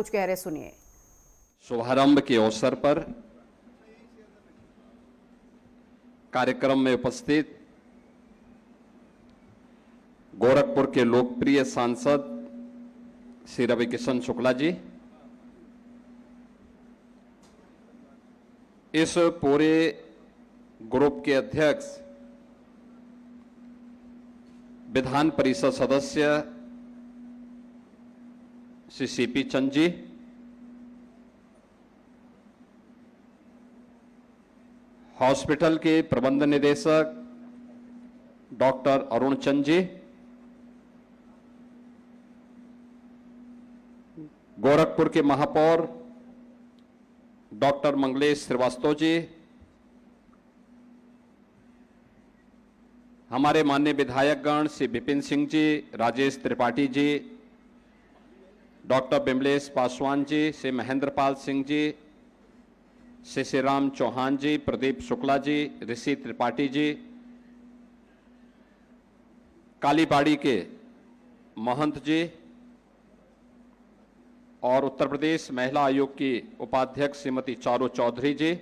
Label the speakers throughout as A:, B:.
A: कुछ कह रहे सुनिए।
B: शुभारंभ के अवसर पर कार्यक्रम में उपस्थित गोरखपुर के लोकप्रिय सांसद श्री रविकिशन शुक्ला जी, इस पूरे ग्रुप के अध्यक्ष विधान परिषद सदस्य श्री सीपी चंद जी, हॉस्पिटल के प्रबंध निदेशक डॉक्टर अरुण चंद जी, गोरखपुर के महापौर डॉक्टर मंगलेश श्रीवास्तव जी, हमारे माननीय विधायकगण श्री विपिन सिंह जी, राजेश त्रिपाठी जी, डॉक्टर बिमलेश पासवान जी, श्री महेंद्रपाल सिंह जी, श्री श्रीराम चौहान जी, प्रदीप शुक्ला जी, ऋषि त्रिपाठी जी, कालीबाड़ी के महंत जी और उत्तर प्रदेश महिला आयोग की उपाध्यक्ष श्रीमती चारू चौधरी जी,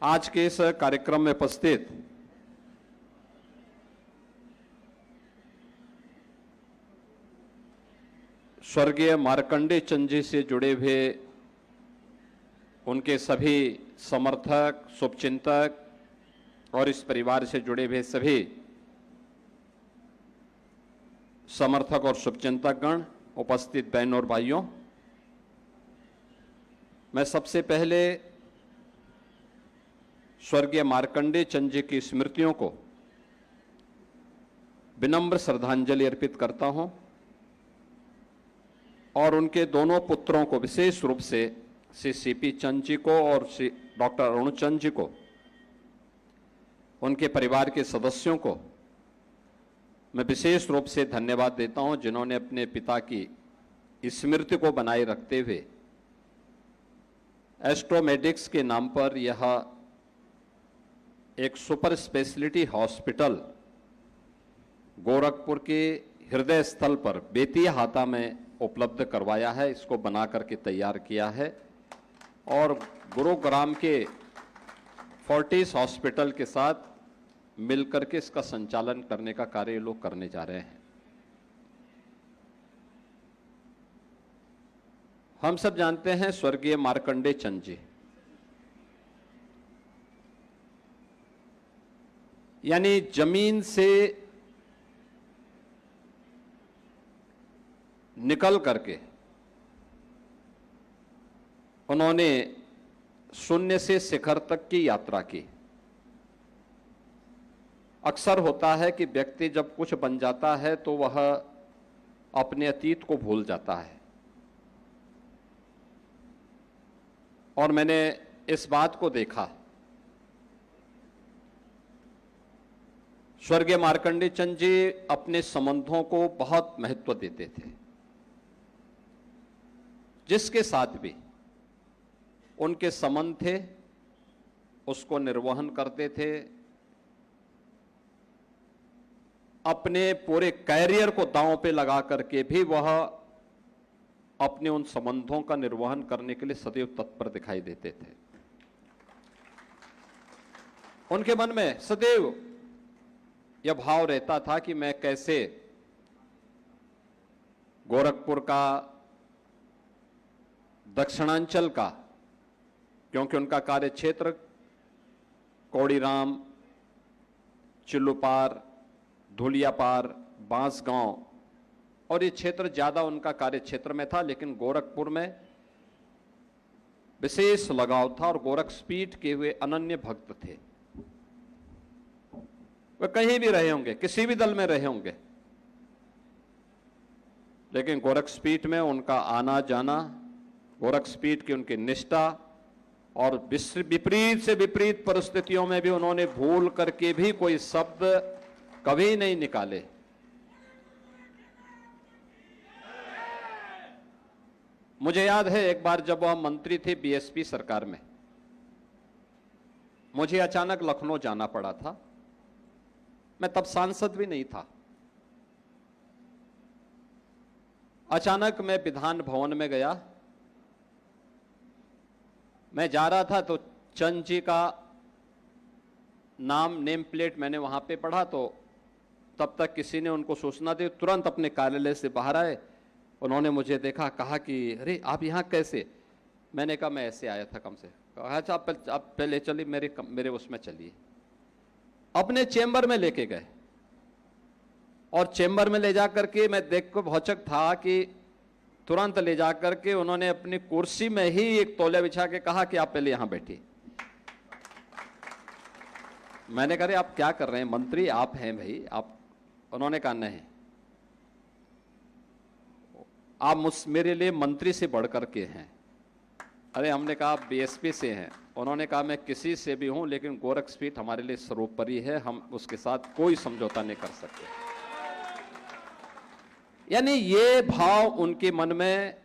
B: आज के इस कार्यक्रम में उपस्थित स्वर्गीय मार्कंडेय चंद जी से जुड़े हुए उनके सभी समर्थक, शुभचिंतक और इस परिवार से जुड़े हुए सभी समर्थक और शुभचिंतकगण, उपस्थित बहनों और भाइयों, मैं सबसे पहले स्वर्गीय मार्कंडेय चंद जी की स्मृतियों को विनम्र श्रद्धांजलि अर्पित करता हूं और उनके दोनों पुत्रों को, विशेष रूप से श्री सीपी चंद जी को और श्री डॉक्टर अरुण चंद जी को, उनके परिवार के सदस्यों को मैं विशेष रूप से धन्यवाद देता हूं, जिन्होंने अपने पिता की स्मृति को बनाए रखते हुए एस्ट्रोमेडिक्स के नाम पर यह एक सुपर स्पेशलिटी हॉस्पिटल गोरखपुर के हृदय स्थल पर बेतिया हाता में उपलब्ध करवाया है, इसको बना करके तैयार किया है और गुरुग्राम के फोर्टिस हॉस्पिटल के साथ मिलकर के इसका संचालन करने का कार्य ये लोग करने जा रहे हैं। हम सब जानते हैं स्वर्गीय मार्कंडेय चंद जी, यानी जमीन से निकल करके उन्होंने शून्य से शिखर तक की यात्रा की। अक्सर होता है कि व्यक्ति जब कुछ बन जाता है तो वह अपने अतीत को भूल जाता है, और मैंने इस बात को देखा। स्वर्गीय मार्कंडेय चंद जी अपने संबंधों को बहुत महत्व देते थे, जिसके साथ भी उनके संबंध थे उसको निर्वहन करते थे, अपने पूरे कैरियर को दांव पे लगा करके भी वह अपने उन संबंधों का निर्वहन करने के लिए सदैव तत्पर दिखाई देते थे। उनके मन में सदैव यह भाव रहता था कि मैं कैसे गोरखपुर का, दक्षिणांचल का, क्योंकि उनका कार्य क्षेत्र कौड़ीराम, चिल्लूपार, धुलियापार, बांसगांव और ये क्षेत्र ज्यादा उनका कार्य क्षेत्र में था, लेकिन गोरखपुर में विशेष लगाव था और गोरखपीठ के हुए अनन्य भक्त थे। वे कहीं भी रहे होंगे, किसी भी दल में रहे होंगे, लेकिन गोरखपीठ में उनका आना जाना, गोरखपीठ की उनकी निष्ठा और विपरीत से विपरीत परिस्थितियों में भी उन्होंने भूल करके भी कोई शब्द कभी नहीं निकाले। मुझे याद है एक बार जब वह मंत्री थे बीएसपी सरकार में, मुझे अचानक लखनऊ जाना पड़ा था। मैं तब सांसद भी नहीं था। अचानक मैं विधान भवन में गया। मैं जा रहा था तो चंद जी का नाम नेम प्लेट मैंने वहां पे पढ़ा, तो तब तक किसी ने उनको सूचना दी। तुरंत अपने कार्यालय से बाहर आए, उन्होंने मुझे देखा, कहा कि अरे आप यहाँ कैसे? मैंने कहा मैं ऐसे आया था कम से। कहा अच्छा आप पहले चलिए, मेरे उसमें चलिए। अपने चेंबर में लेके गए और चेंबर में ले जा करके मैं देख को भौचक था कि तुरंत ले जा करके उन्होंने अपनी कुर्सी में ही एक तौलिया बिछा के कहा कि आप पहले यहां बैठिए। मैंने कहा आप क्या कर रहे हैं, मंत्री आप हैं भाई आप? उन्होंने कहा नहीं, आप मेरे लिए मंत्री से बढ़कर के हैं। अरे हमने कहा आप बीएसपी से हैं। उन्होंने कहा मैं किसी से भी हूं, लेकिन गोरखपीठ हमारे लिए सर्वोपरि है, हम उसके साथ कोई समझौता नहीं कर सकते। यानी ये भाव उनके मन में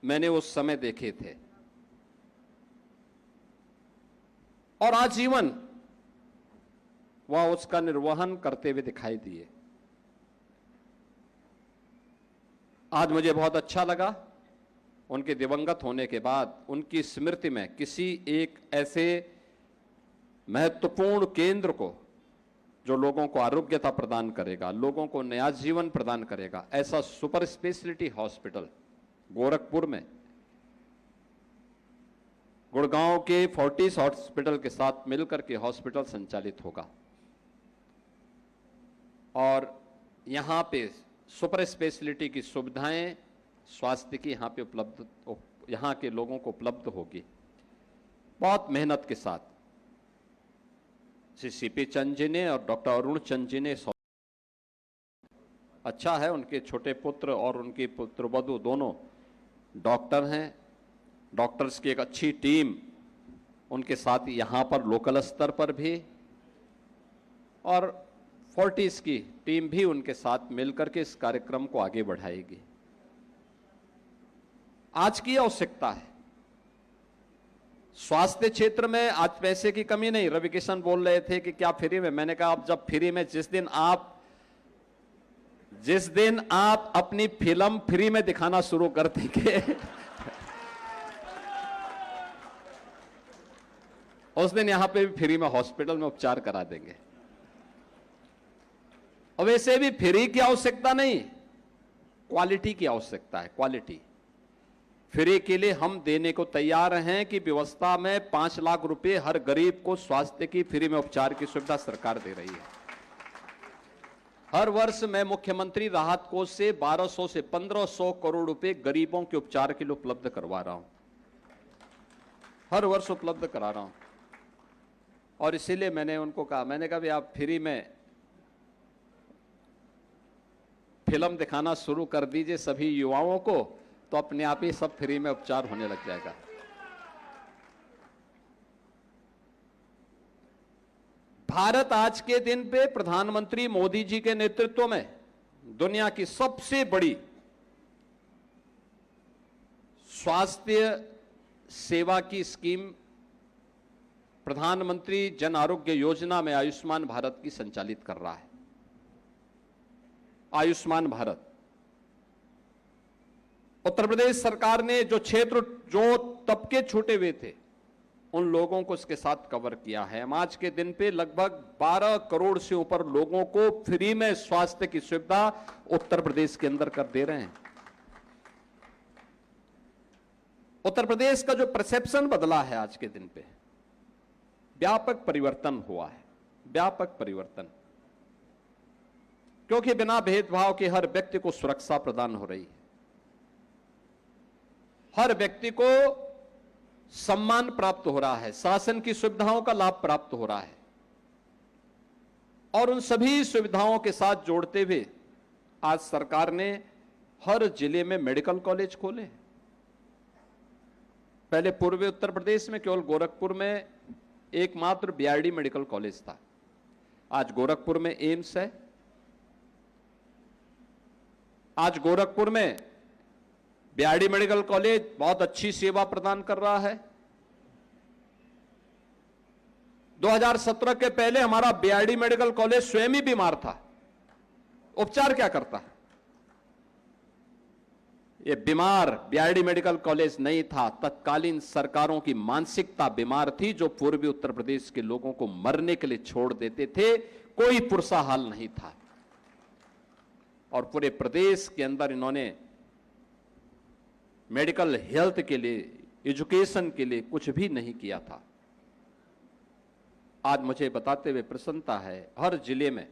B: मैंने उस समय देखे थे और आजीवन वह उसका निर्वहन करते हुए दिखाई दिए। आज मुझे बहुत अच्छा लगा उनके दिवंगत होने के बाद उनकी स्मृति में किसी एक ऐसे महत्वपूर्ण केंद्र को जो लोगों को आरोग्यता प्रदान करेगा, लोगों को नया जीवन प्रदान करेगा, ऐसा सुपर स्पेशलिटी हॉस्पिटल गोरखपुर में गुड़गांव के फोर्टिस हॉस्पिटल के साथ मिलकर के हॉस्पिटल संचालित होगा और यहां पे सुपर स्पेशलिटी की सुविधाएं स्वास्थ्य की यहां पे उपलब्ध, यहां के लोगों को उपलब्ध होगी। बहुत मेहनत के साथ श्री सीपी चंद जी ने और डॉक्टर अरुण चंद जी ने, अच्छा है उनके छोटे पुत्र और उनकी पुत्रवधू दोनों डॉक्टर हैं। डॉक्टर्स की एक अच्छी टीम उनके साथ यहां पर लोकल स्तर पर भी और फोर्टिस की टीम भी उनके साथ मिलकर के इस कार्यक्रम को आगे बढ़ाएगी। आज की आवश्यकता है स्वास्थ्य क्षेत्र में, आज पैसे की कमी नहीं। रवि किशन बोल रहे थे कि क्या फ्री में, मैंने कहा आप जब फ्री में, जिस दिन आप अपनी फिल्म फ्री में दिखाना शुरू कर देंगे उस दिन यहां पे भी फ्री में हॉस्पिटल में उपचार करा देंगे। और वैसे भी फ्री की आवश्यकता नहीं, क्वालिटी की आवश्यकता है। क्वालिटी फ्री के लिए हम देने को तैयार हैं कि व्यवस्था में 5 लाख रुपए हर गरीब को स्वास्थ्य की फ्री में उपचार की सुविधा सरकार दे रही है। हर वर्ष मैं मुख्यमंत्री राहत कोष से 1200 से 1500 करोड़ रुपए गरीबों के उपचार के लिए उपलब्ध करवा रहा हूं, हर वर्ष उपलब्ध करा रहा हूं। और इसीलिए मैंने उनको कहा, मैंने कहा भी आप फ्री में फिल्म दिखाना शुरू कर दीजिए सभी युवाओं को, तो अपने आप ही सब फ्री में उपचार होने लग जाएगा। भारत आज के दिन पे प्रधानमंत्री मोदी जी के नेतृत्व में दुनिया की सबसे बड़ी स्वास्थ्य सेवा की स्कीम प्रधानमंत्री जन आरोग्य योजना में आयुष्मान भारत की संचालित कर रहा है। आयुष्मान भारत उत्तर प्रदेश सरकार ने जो क्षेत्र, जो तबके छूटे हुए थे, उन लोगों को इसके साथ कवर किया है। हम आज के दिन पे लगभग 12 करोड़ से ऊपर लोगों को फ्री में स्वास्थ्य की सुविधा उत्तर प्रदेश के अंदर कर दे रहे हैं। उत्तर प्रदेश का जो परसेप्शन बदला है आज के दिन पे, व्यापक परिवर्तन हुआ है, व्यापक परिवर्तन, क्योंकि बिना भेदभाव के हर व्यक्ति को सुरक्षा प्रदान हो रही है, हर व्यक्ति को सम्मान प्राप्त हो रहा है, शासन की सुविधाओं का लाभ प्राप्त हो रहा है। और उन सभी सुविधाओं के साथ जोड़ते हुए आज सरकार ने हर जिले में मेडिकल कॉलेज खोले। पहले पूर्वी उत्तर प्रदेश में केवल गोरखपुर में एकमात्र बीआरडी मेडिकल कॉलेज था, आज गोरखपुर में एम्स है, आज गोरखपुर में बीआरडी मेडिकल कॉलेज बहुत अच्छी सेवा प्रदान कर रहा है। 2017 के पहले हमारा बीआरडी मेडिकल कॉलेज स्वयं ही बीमार था, उपचार क्या करता है? ये बीमार बीआरडी मेडिकल कॉलेज नहीं था, तत्कालीन सरकारों की मानसिकता बीमार थी जो पूर्वी उत्तर प्रदेश के लोगों को मरने के लिए छोड़ देते थे। कोई पुरसा हाल नहीं था और पूरे प्रदेश के अंदर इन्होंने मेडिकल हेल्थ के लिए, एजुकेशन के लिए कुछ भी नहीं किया था। आज मुझे बताते हुए प्रसन्नता है, हर जिले में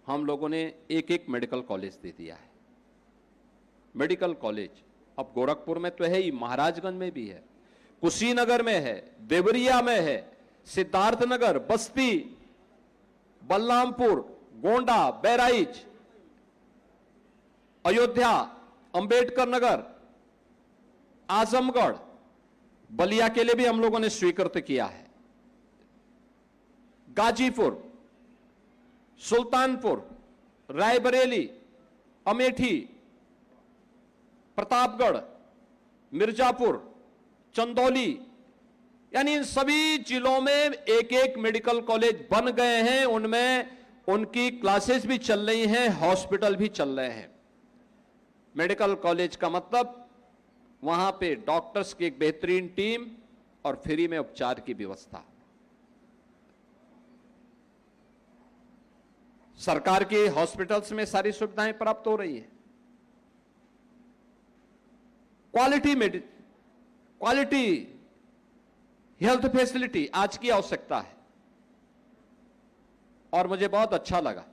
B: हम लोगों ने एक एक मेडिकल कॉलेज दे दिया है। मेडिकल कॉलेज अब गोरखपुर में तो है ही, महाराजगंज में भी है, कुशीनगर में है, देवरिया में है, सिद्धार्थनगर, बस्ती, बलरामपुर, गोंडा, बहराइच, अयोध्या, अंबेडकर नगर, आजमगढ़, बलिया के लिए भी हम लोगों ने स्वीकृत किया है, गाजीपुर, सुल्तानपुर, रायबरेली, अमेठी, प्रतापगढ़, मिर्जापुर, चंदौली, यानी इन सभी जिलों में एक एक मेडिकल कॉलेज बन गए हैं। उनमें उनकी क्लासेस भी चल रही हैं, हॉस्पिटल भी चल रहे हैं। मेडिकल कॉलेज का मतलब वहां पे डॉक्टर्स की एक बेहतरीन टीम और फ्री में उपचार की व्यवस्था। सरकार के हॉस्पिटल्स में सारी सुविधाएं प्राप्त हो रही है। क्वालिटी हेल्थ फैसिलिटी आज की आवश्यकता है और मुझे बहुत अच्छा लगा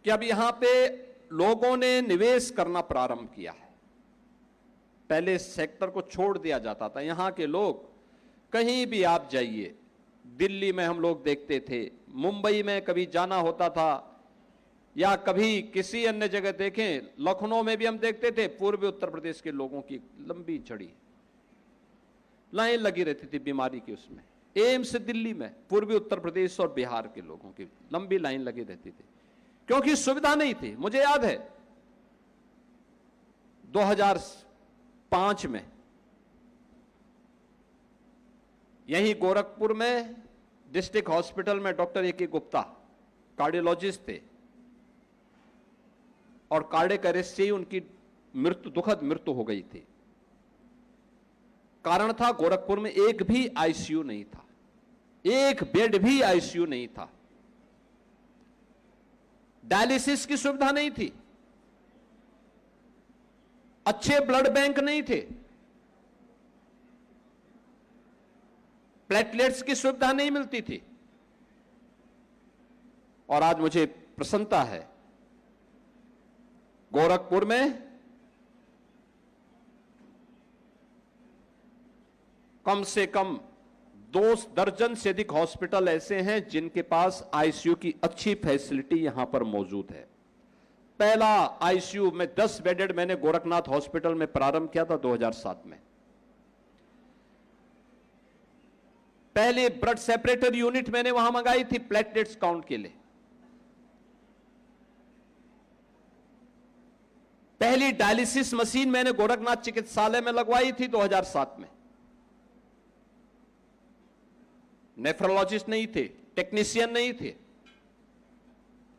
B: कि अब यहां पे लोगों ने निवेश करना प्रारंभ किया है। पहले इस सेक्टर को छोड़ दिया जाता था। यहां के लोग कहीं भी आप जाइए, दिल्ली में हम लोग देखते थे, मुंबई में कभी जाना होता था या कभी किसी अन्य जगह देखें, लखनऊ में भी हम देखते थे, पूर्वी उत्तर प्रदेश के लोगों की लंबी छड़ी लाइन लगी रहती थी बीमारी की। उसमें एम्स दिल्ली में पूर्वी उत्तर प्रदेश और बिहार के लोगों की लंबी लाइन लगी रहती थी क्योंकि सुविधा नहीं थी। मुझे याद है 2005 में यहीं गोरखपुर में डिस्ट्रिक्ट हॉस्पिटल में डॉक्टर ए के गुप्ता कार्डियोलॉजिस्ट थे और कार्डियक अरेस्ट से ही उनकी दुखद मृत्यु हो गई थी। कारण था गोरखपुर में एक भी आईसीयू नहीं था, एक बेड भी आईसीयू नहीं था, डायलिसिस की सुविधा नहीं थी, अच्छे ब्लड बैंक नहीं थे, प्लेटलेट्स की सुविधा नहीं मिलती थी। और आज मुझे प्रसन्नता है गोरखपुर में कम से कम 2 दर्जन से अधिक हॉस्पिटल ऐसे हैं जिनके पास आईसीयू की अच्छी फैसिलिटी यहां पर मौजूद है। पहला आईसीयू में 10 बेडेड मैंने गोरखनाथ हॉस्पिटल में प्रारंभ किया था 2007 में। पहले ब्लड सेपरेटर यूनिट मैंने वहां मंगाई थी प्लेटलेट्स काउंट के लिए। पहली डायलिसिस मशीन मैंने गोरखनाथ चिकित्सालय में लगवाई थी 2007 में। नेफ्रोलॉजिस्ट नहीं थे, टेक्नीशियन नहीं थे।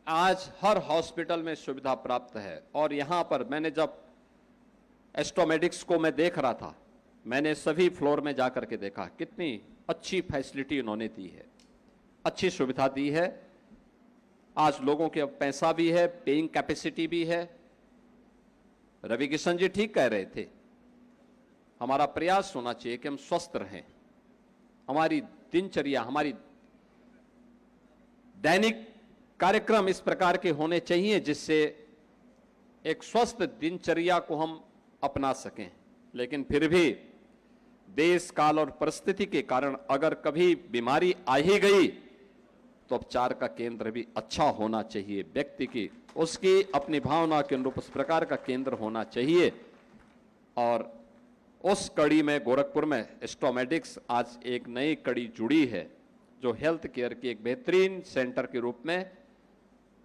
B: आज हर हॉस्पिटल में सुविधा प्राप्त है। और यहां पर मैंने जब एस्ट्रोमेडिक्स को मैं देख रहा था, मैंने सभी फ्लोर में जाकर के देखा कितनी अच्छी फैसिलिटी उन्होंने दी है, अच्छी सुविधा दी है। आज लोगों के अब पैसा भी है, पेइंग कैपेसिटी भी है। रवि किशन जी ठीक कह रहे थे, हमारा प्रयास होना चाहिए कि हम स्वस्थ रहें। हमारी दिनचर्या, हमारी दैनिक कार्यक्रम इस प्रकार के होने चाहिए जिससे एक स्वस्थ दिनचर्या को हम अपना सकें। लेकिन फिर भी देश काल और परिस्थिति के कारण अगर कभी बीमारी आ ही गई तो उपचार का केंद्र भी अच्छा होना चाहिए। व्यक्ति की उसकी अपनी भावना के अनुरूप उस प्रकार का केंद्र होना चाहिए। और उस कड़ी में गोरखपुर में एस्ट्रोमेडिक्स आज एक नई कड़ी जुड़ी है जो हेल्थ केयर की एक बेहतरीन सेंटर के रूप में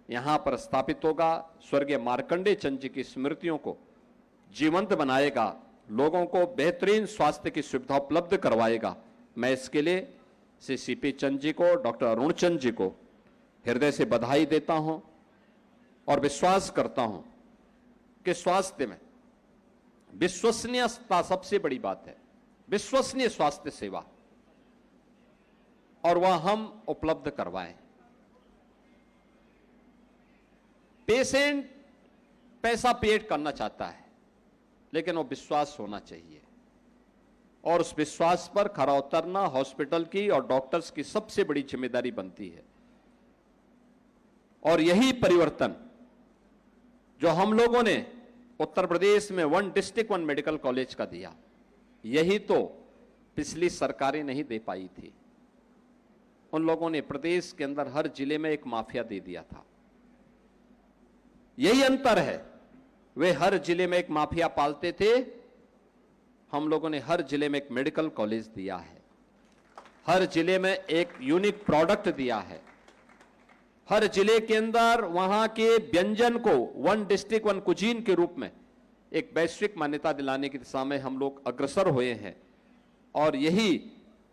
B: यहां पर स्थापित होगा। स्वर्गीय मार्कंडेय चंद जी की स्मृतियों को जीवंत बनाएगा, लोगों को बेहतरीन स्वास्थ्य की सुविधा उपलब्ध करवाएगा। मैं इसके लिए श्री सीपी चंद जी को, डॉक्टर अरुण चंद जी को हृदय से बधाई देता हूं और विश्वास करता हूं कि स्वास्थ्य में विश्वसनीयता सबसे बड़ी बात है, विश्वसनीय स्वास्थ्य सेवा, और वह हम उपलब्ध करवाएं। पेशेंट पैसा पेड करना चाहता है, लेकिन वो विश्वास होना चाहिए, और उस विश्वास पर खरा उतरना हॉस्पिटल की और डॉक्टर्स की सबसे बड़ी जिम्मेदारी बनती है। और यही परिवर्तन जो हम लोगों ने उत्तर प्रदेश में 1 डिस्ट्रिक्ट 1 मेडिकल कॉलेज का दिया, यही तो पिछली सरकारें नहीं दे पाई थी। उन लोगों ने प्रदेश के अंदर हर जिले में एक माफिया दे दिया था। यही अंतर है, वे हर जिले में एक माफिया पालते थे, हम लोगों ने हर जिले में एक मेडिकल कॉलेज दिया है, हर जिले में एक यूनिक प्रोडक्ट दिया है, हर जिले के अंदर वहां के व्यंजन को 1 डिस्ट्रिक्ट 1 कुजीन के रूप में एक वैश्विक मान्यता दिलाने की दिशा में हम लोग अग्रसर हुए हैं। और यही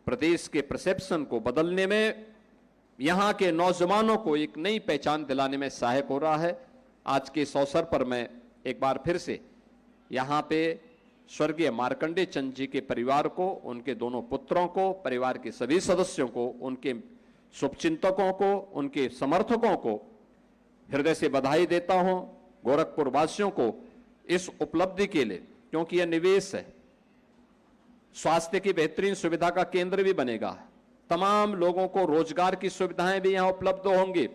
B: प्रदेश के परसेप्शन को बदलने में, यहां के नौजवानों को एक नई पहचान दिलाने में सहायक हो रहा है। आज के इस अवसर पर मैं एक बार फिर से यहां पे स्वर्गीय मार्कंडेय चंद जी के परिवार को, उनके दोनों पुत्रों को, परिवार के सभी सदस्यों को, उनके शुभचिंतकों को, उनके समर्थकों को हृदय से बधाई देता हूं। गोरखपुर वासियों को इस उपलब्धि के लिए, क्योंकि यह निवेश है, स्वास्थ्य की बेहतरीन सुविधा का केंद्र भी बनेगा, तमाम लोगों को रोजगार की सुविधाएं भी यहां उपलब्ध होंगी,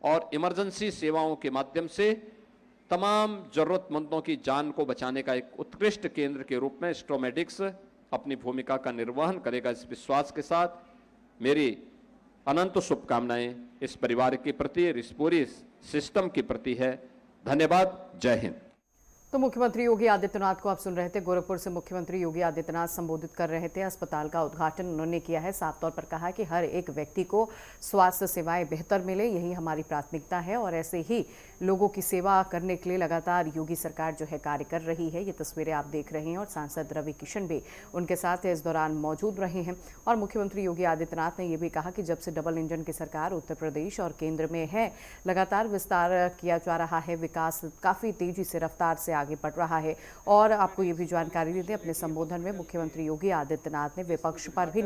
B: और इमरजेंसी सेवाओं के माध्यम से तमाम जरूरतमंदों की जान को बचाने का एक उत्कृष्ट केंद्र के रूप में स्टोमेडिक्स अपनी भूमिका का निर्वहन करेगा। इस विश्वास के साथ मेरी अनंत शुभकामनाएं इस परिवार के प्रति, इस पूरी सिस्टम के प्रति है। धन्यवाद। जय हिंद।
A: तो मुख्यमंत्री योगी आदित्यनाथ को आप सुन रहे थे। गोरखपुर से मुख्यमंत्री योगी आदित्यनाथ संबोधित कर रहे थे। अस्पताल का उद्घाटन उन्होंने किया है। साफ तौर पर कहा कि हर एक व्यक्ति को स्वास्थ्य सेवाएं बेहतर मिले, यही हमारी प्राथमिकता है, और ऐसे ही लोगों की सेवा करने के लिए लगातार योगी सरकार जो है कार्य कर रही है। ये तस्वीरें आप देख रहे हैं, और सांसद रवि किशन भी उनके साथ इस दौरान मौजूद रहे हैं। और मुख्यमंत्री योगी आदित्यनाथ ने यह भी कहा कि जब से डबल इंजन की सरकार उत्तर प्रदेश और केंद्र में है, लगातार विस्तार किया जा रहा है, विकास काफ़ी तेजी से रफ्तार से आगे बढ़ रहा है। और आपको ये भी जानकारी दी थी अपने संबोधन में मुख्यमंत्री योगी आदित्यनाथ ने विपक्ष पर भी